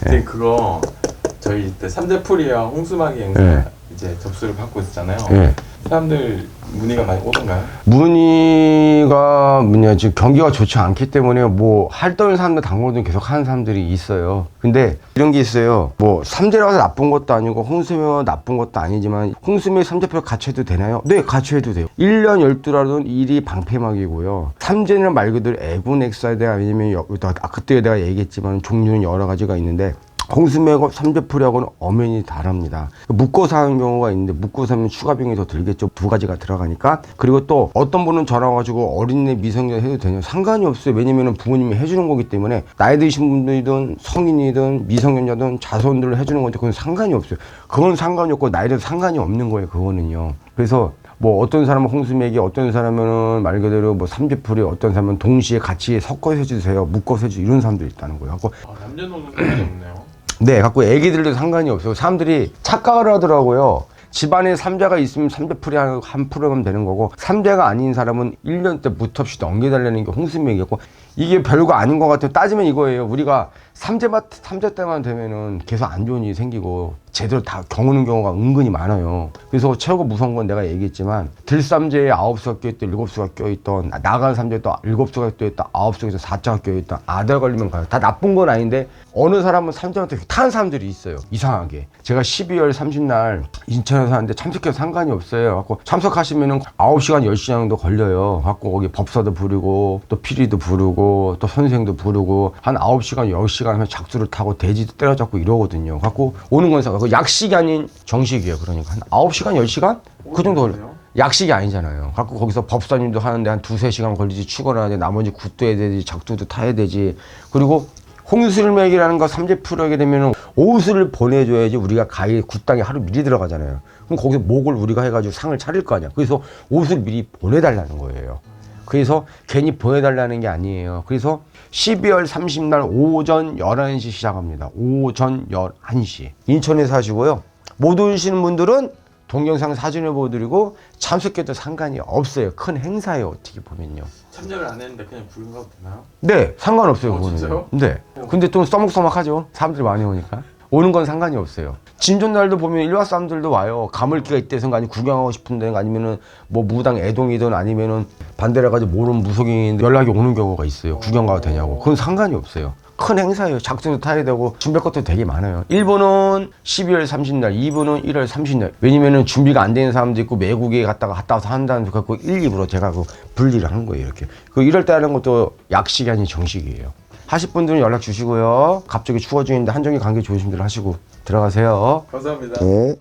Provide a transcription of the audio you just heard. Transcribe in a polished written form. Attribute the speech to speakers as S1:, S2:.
S1: 그때 그거 저희 때 삼재풀이와 홍수막이 행사 이제 접수를 받고 있었잖아요. 사람들 문의가 많이 오던가요?
S2: 문의가 지금 경기가 좋지 않기 때문에 뭐 활동을 사람들 당구를 계속 하는 사람들이 있어요. 근데 이런 게 있어요. 뭐 삼재라고 해서 나쁜 것도 아니고 홍수면 나쁜 것도 아니지만 홍수면 삼재풀 같이 해도 되나요? 네, 같이 해도 돼요. 1년 12라는 일이 방패막이고요. 삼재는 말 그대로 애군 액사대 아니면 그때 내가 얘기했지만 종류는 여러 가지가 있는데 홍수맥업 삼재풀이하고는 엄연히 다릅니다. 묶어서 하는 경우가 있는데 묶어서 하면 추가 비용이 더 들겠죠. 두 가지가 들어가니까. 그리고 또 어떤 분은 전화 와가지고 어린애 미성년 해도 되냐? 상관이 없어요. 왜냐면은 부모님이 해주는 거기 때문에 나이 드신 분들이든 성인이든 미성년자든 자손들을 해주는 건데 그건 상관이 없어요. 그건 상관이 없고 나이도 상관이 없는 거예요. 그거는요. 그래서 뭐 어떤 사람은 홍수맥이 어떤 사람은 말 그대로 뭐 삼재풀이 어떤 사람은 동시에 같이 섞어서 해주세요. 묶어서 해주세요. 이런 사람들이 있다는 거예요.
S1: 남녀노소 상관이 없네요.
S2: 네, 갖고 애기들도 상관이 없어요. 사람들이 착각을 하더라고요. 집안에 삼재가 있으면 삼재풀이 한 프로그램 되는 거고 삼재가 아닌 사람은 1년 때 무턱 없이 넘겨달라는 게 홍수맥이었고 이게 별거 아닌 것 같아요. 따지면 이거예요. 우리가 삼재 때만 되면은 계속 안 좋은 일이 생기고 제대로 다 경우는 경우가 은근히 많아요. 그래서 최고 무서운 건 내가 얘기했지만 들삼재에 9수가 껴있던 7수가 껴있던 나간 삼재에 또 7수가 껴있던 9수에서 4자가 껴있던 아들 걸리면 가요. 다 나쁜 건 아닌데 어느 사람은 삼재한테 타는 사람들이 있어요. 이상하게. 제가 12월 30날 인천에서 하는데 참석해도 상관이 없어요. 갖고 참석하시면은 9시간 10시간 정도 걸려요. 갖고 거기 법사도 부르고 또 피리도 부르고 또 선생도 부르고 한 9시간 10시간 하면 작두를 타고 돼지도 때려잡고 이러거든요. 갖고 오는 건 약식이 아닌 정식이에요. 그러니까 한 9시간 10시간? 그 정도 걸려요. 약식이 아니잖아요. 갖고 거기서 법사님도 하는데 한 2-3시간 걸리지 출근하는데 나머지 굿도 해야 되지 작두도 타야 되지. 그리고 홍수맥이라는 거 삼재풀이 하게 되면 옷을 보내줘야지 우리가 가히 굿당에 하루 미리 들어가잖아요. 그럼 거기서 목을 우리가 해가지고 상을 차릴 거 아니야. 그래서 옷을 미리 보내달라는 거예요. 그래서 괜히 보내달라는 게 아니에요. 그래서 12월 30날 오전 11시 시작합니다. 오전 11시. 인천에 사시고요. 못 오시는 분들은 동영상 사진을 보여드리고 참석해도 상관이 없어요. 큰 행사예요. 어떻게 보면요.
S1: 참여를 안 했는데 그냥 부른 가도 되나요?
S2: 네, 상관없어요. 그거는.
S1: 진짜요?
S2: 네. 근데 좀 써먹써먹하죠. 사람들이 많이 오니까. 오는 건 상관이 없어요. 진존날도 보면 일화 사람들도 와요. 가물기가 있대서가 아니 구경하고 싶은데 아니면은 뭐 무당 애동이든 아니면은 반대로 가지고 모르는 무속인인데 연락이 오는 경우가 있어요. 구경 가도 되냐고. 그건 상관이 없어요. 큰 행사예요. 작두도 타야 되고 준비할 것도 되게 많아요. 1번은 12월 30날, 2번은 1월 30날. 왜냐면은 준비가 안 되는 사람도 있고 외국에 갔다 와서 한다는 거 갖고 1, 2부로 제가 그 분리를 하는 거예요. 이렇게. 그 이럴 때 하는 것도 약식이 아닌 정식이에요. 하실 분들은 연락 주시고요. 갑자기 추워지는데 한정이 관계 좋으신 분들 하시고 들어가세요.
S1: 감사합니다.
S2: 네.